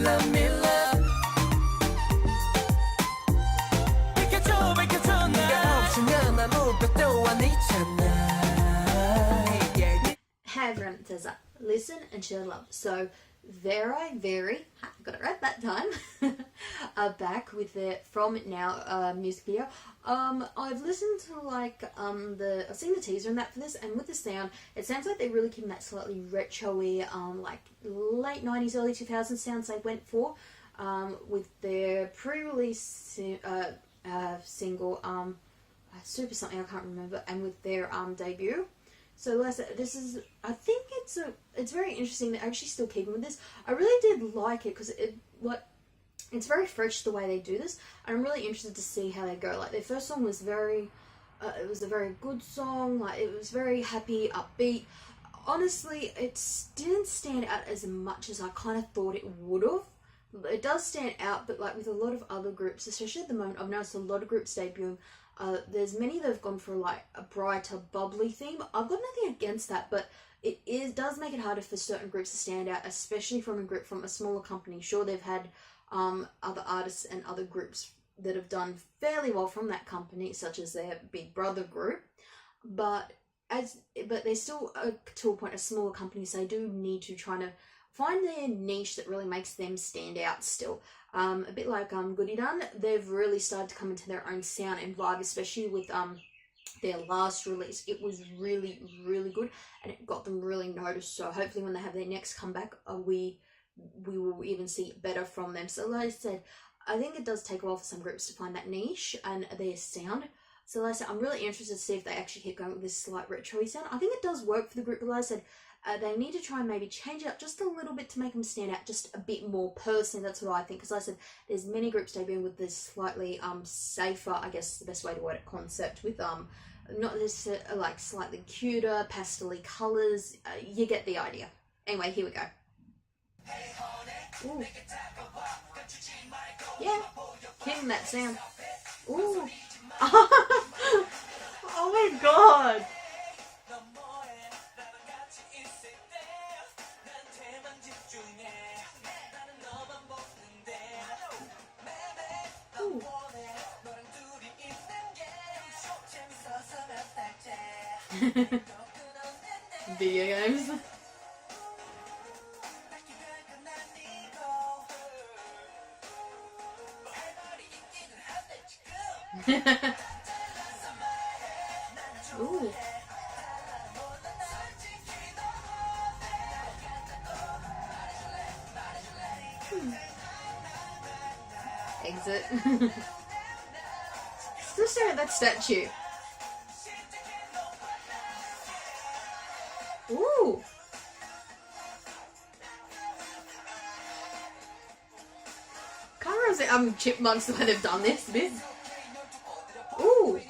love me love 비켜줘 비켜줘 네가 없으면 아무것도 아니잖아. Hey everyone, it says listen and share love. So VeriVery, got it right that time, are back with their From Now music video. I've listened to I've seen the teaser and that for this, and with the sound, it sounds like they're really keeping that slightly retro-y, like late 90s, early 2000s sounds they went for, with their pre-release single, Super something, I can't remember, and with their debut. So this is, I think it's very interesting that actually still keeping with this. I really did like it because it's very fresh the way they do this. I'm really interested to see how they go. Like their first song was it was a very good song. Like it was very happy, upbeat. Honestly, it didn't stand out as much as I kind of thought it would have. It does stand out, but like with a lot of other groups, especially at the moment, I've noticed a lot of groups debuting. There's many that have gone for like a brighter, bubbly theme. I've got nothing against that, but it does make it harder for certain groups to stand out, especially from a group from a smaller company. Sure, they've had other artists and other groups that have done fairly well from that company, such as their Big Brother group, but they're still to a point a smaller company, so they do need to try to find their niche that really makes them stand out still. A bit like Goody Done, they've really started to come into their own sound and vibe, especially with their last release. It was really, really good, and it got them really noticed. So hopefully when they have their next comeback, we will even see better from them. So like I said, I think it does take a while for some groups to find that niche and their sound. So like I said, I'm really interested to see if they actually keep going with this slight retro-y sound. I think it does work for the group, but like I said, they need to try and maybe change it up just a little bit to make them stand out just a bit more personally. That's what I think, because like I said, there's many groups debuting with this slightly safer, I guess the best way to word it, concept with not this like slightly cuter pastel-y colours. You get the idea. Anyway, here we go. Ooh. Yeah, hitting that sound. Ooh. Oh my god. Ooh. Video games. Ooh. Exit. Still staring at that statue. Ooh. Can't remember chipmunks the way they've done this bit. Ooh.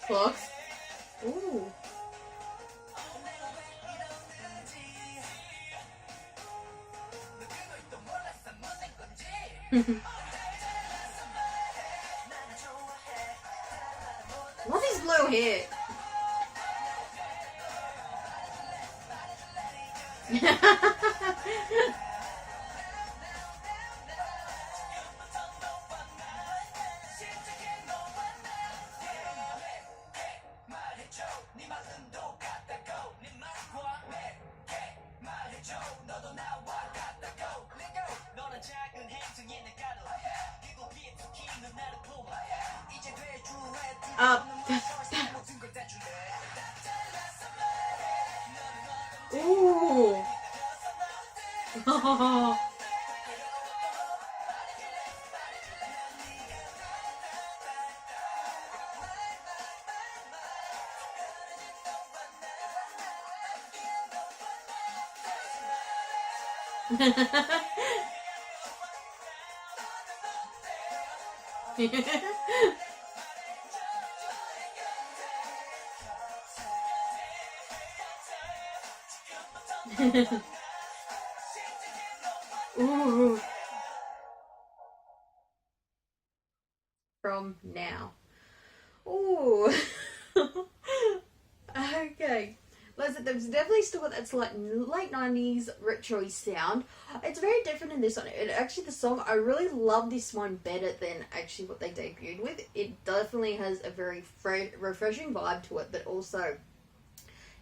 Clocks. Ooh. Love his blue hair. Ooh. Ooh. from now. Ooh. Okay. Listen, there's definitely still got that like late 90s retro sound. It's very different in this one. It actually, the song, I really love this one better than actually what they debuted with. It definitely has a very refreshing vibe to it, but also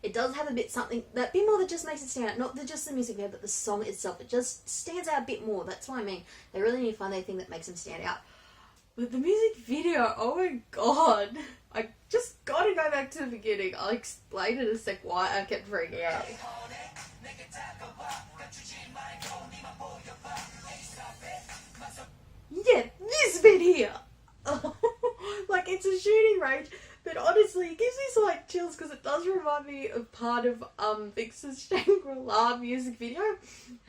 it does have a bit something, that bit more that just makes it stand out. Not just the music video, but the song itself. It just stands out a bit more. That's what I mean. They really need to find that thing that makes them stand out. But the music video, oh my god. I just gotta go back to the beginning. I'll explain in a sec why I kept freaking out. Yeah, this bit here! Like, it's a shooting range, but honestly, it gives me some like chills because it does remind me of part of Vix's Shangri-La music video.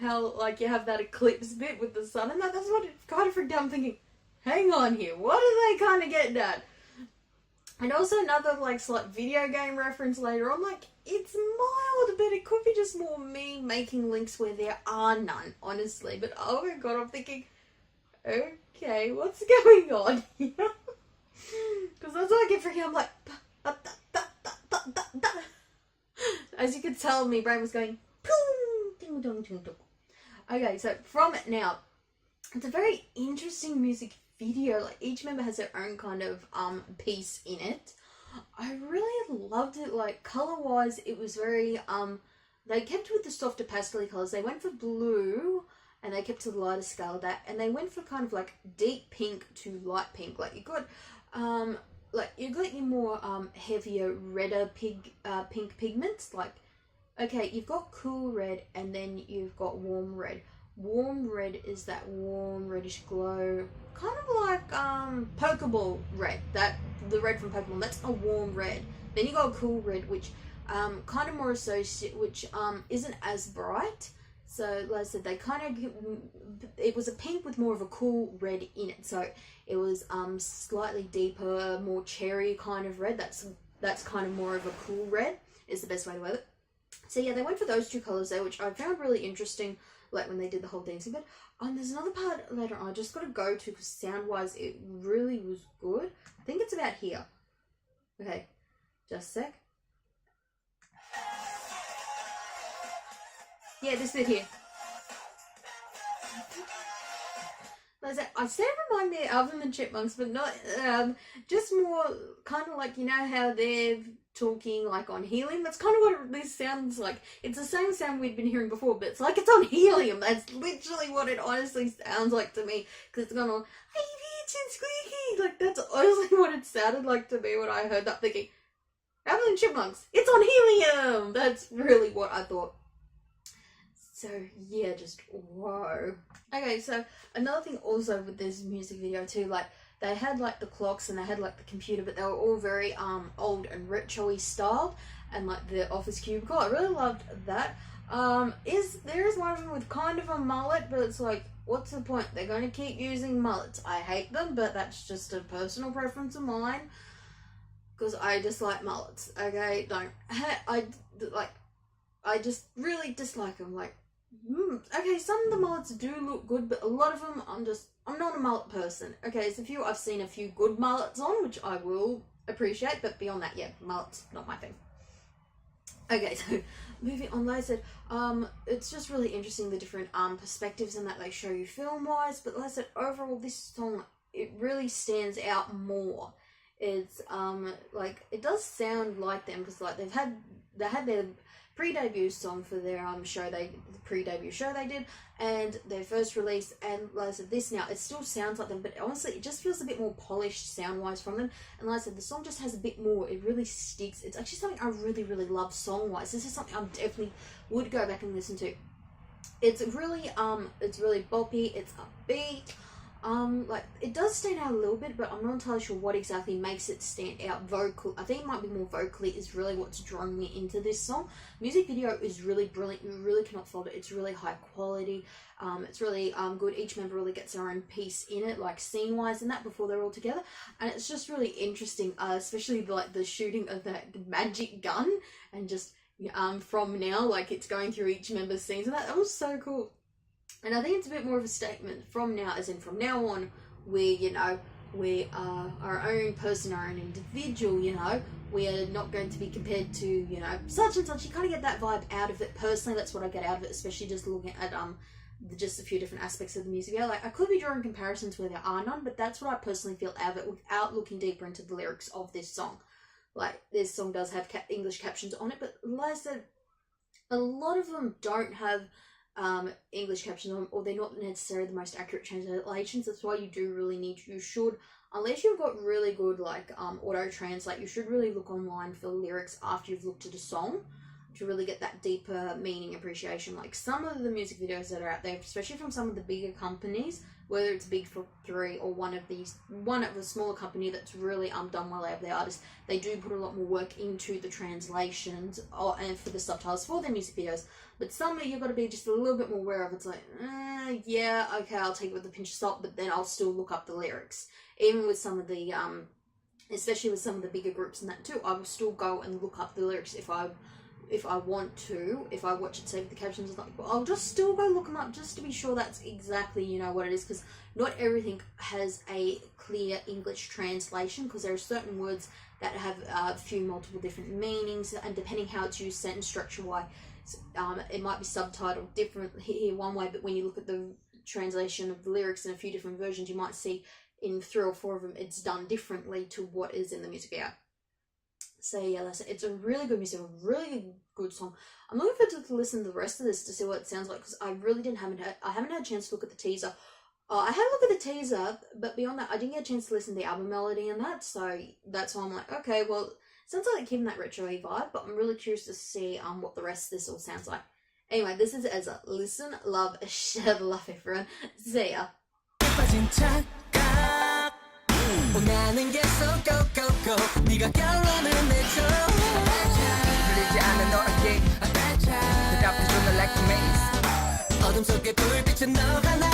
How, like, you have that eclipse bit with the sun and that. That's what it kind of freaked out. I'm thinking, hang on here, what are they kind of getting at? And also another like slight video game reference later on, like, it's mild, but it could be just more me making links where there are none, honestly. But oh my god, I'm thinking, okay, what's going on here? Because that's what I get freaking out. I'm like, as you could tell, my brain was going, ding dong ding dong. Okay, so from it now, it's a very interesting music video. Like, each member has their own kind of piece in it. I really loved it. Like, color wise, it was very they kept with the softer pastel colors. They went for blue and they kept to the lighter scale of that, and they went for kind of like deep pink to light pink. Like, you got your more heavier, redder pink pigments. Like, okay, you've got cool red and then you've got warm red. Warm red is that warm reddish glow, kind of like Pokeball red, the red from Pokemon. That's a warm red. Then you got a cool red, which kind of more associated, which isn't as bright. So like I said, they kind of, it was a pink with more of a cool red in it. So it was slightly deeper, more cherry kind of red. That's kind of more of a cool red is the best way to wear it. So yeah, they went for those two colors there, which I found really interesting. Like when they did the whole dancing bit. There's another part later on I just got to go to because sound wise it really was good. I think it's about here. Okay, just a sec. Yeah, this bit here. I said it reminded me of Alvin and Chipmunks, but not just more kind of like, you know how they're talking like on helium. That's kind of what this sounds like. It's the same sound we'd been hearing before, but it's like it's on helium. That's literally what it honestly sounds like to me, because it's gone on, hey bitch and squeaky. Like, that's honestly what it sounded like to me when I heard that, thinking, Alvin and Chipmunks, it's on helium. That's really what I thought. So yeah, just whoa. Okay, so another thing also with this music video too, like they had like the clocks and they had like the computer, but they were all very old and retro-y styled, and like the office cubicle. I really loved that. There is one of them with kind of a mullet, but it's like, what's the point? They're going to keep using mullets. I hate them, but that's just a personal preference of mine, because I dislike mullets. Okay, I just really dislike them. Like, okay, some of the mullets do look good, but a lot of them, I'm not a mullet person. Okay, there's I've seen a few good mullets on, which I will appreciate, but beyond that, yeah, mullets, not my thing. Okay, so moving on, like I said, it's just really interesting, the different perspectives and that they show you film-wise, but like I said, overall, this song, it really stands out more. It's, like, it does sound like them, because, like, they had their pre-debut song for their pre-debut show they did, and their first release, and like I said, this now, it still sounds like them, but honestly, it just feels a bit more polished sound-wise from them, and like I said, the song just has a bit more, it really sticks. It's actually something I really, really love song-wise. This is something I definitely would go back and listen to. It's really boppy, it's upbeat, like, it does stand out a little bit, but I'm not entirely sure what exactly makes it stand out vocal. I think it might be more vocally is really what's drawing me into this song. Music video is really brilliant. You really cannot fault it. It's really high quality. It's really good. Each member really gets their own piece in it, like scene wise and that, before they're all together, and it's just really interesting, especially like the shooting of that magic gun, and just from now, like, it's going through each member's scenes, and that was so cool. And I think it's a bit more of a statement from now, as in from now on, we're we are our own person, our own individual, you know. We are not going to be compared to, you know, such and such. You kind of get that vibe out of it. Personally, that's what I get out of it, especially just looking at just a few different aspects of the music video. Like, I could be drawing comparisons where there are none, but that's what I personally feel out of it without looking deeper into the lyrics of this song. Like, this song does have English captions on it, but like I said, a lot of them don't have English captions on, or they're not necessarily the most accurate translations. That's why you do really need, you should, unless you've got really good like auto translate, you should really look online for lyrics after you've looked at a song to really get that deeper meaning appreciation. Like, some of the music videos that are out there, especially from some of the bigger companies, whether it's Big Three or one of a smaller company that's really done well out of their artists, they do put a lot more work into the translations and for the subtitles for their music videos. But some you've got to be just a little bit more aware of. It's like, yeah, okay, I'll take it with a pinch of salt, but then I'll still look up the lyrics. Even with some of the, especially with some of the bigger groups and that too, I will still go and look up the lyrics if I want to. If I watch it, say with the captions, like, I'll just still go look them up just to be sure that's exactly, you know, what it is, because not everything has a clear English translation, because there are certain words that have a few multiple different meanings, and depending how it's used sentence structure wise, it might be subtitled different here one way, but when you look at the translation of the lyrics in a few different versions, you might see in 3 or 4 of them it's done differently to what is in the music video. So yeah, it's a really good music, a really good song. I'm looking forward to listen to the rest of this to see what it sounds like, because I really haven't had a chance to look at the teaser. I had a look at the teaser, but beyond that, I didn't get a chance to listen to the album melody and that, so that's why I'm like, okay, well, sounds like they're keeping that retro-y vibe, but I'm really curious to see what the rest of this all sounds like. Anyway, this is Ezra. Listen, love, share the love, everyone. See ya. 원하는 계속 go go go 네가 결론을 내줘 풀리지 않는 너에게 대답해줘 날 like a maze 어둠 속에 불빛은 너 하나